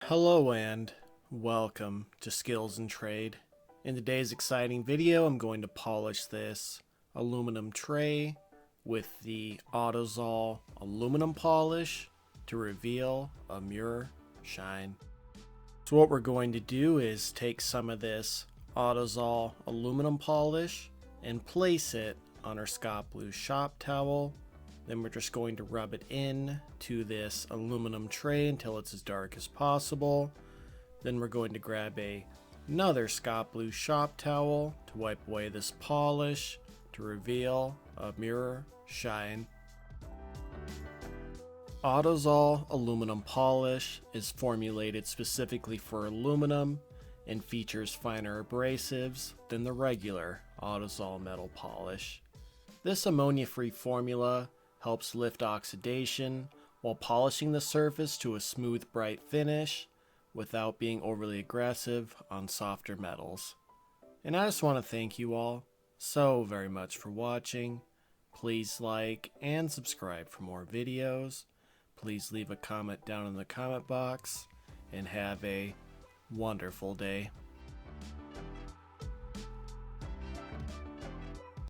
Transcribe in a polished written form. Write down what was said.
Hello and welcome to Skills and Trade. In today's exciting video, I'm going to polish this aluminum tray with the Autosol Aluminum Polish to reveal a mirror shine. So what we're going to do is take some of this Autosol Aluminum Polish and place it on our Scott Blue shop towel. Then we're just going to rub it in to this aluminum tray until it's as dark as possible. Then we're going to grab another Scott Blue shop towel to wipe away this polish to reveal a mirror shine. Autosol Aluminum Polish is formulated specifically for aluminum and features finer abrasives than the regular Autosol Metal Polish. This ammonia-free formula helps lift oxidation while polishing the surface to a smooth, bright finish without being overly aggressive on softer metals. And I just want to thank you all so very much for watching. Please like and subscribe for more videos. Please leave a comment down in the comment box and have a wonderful day.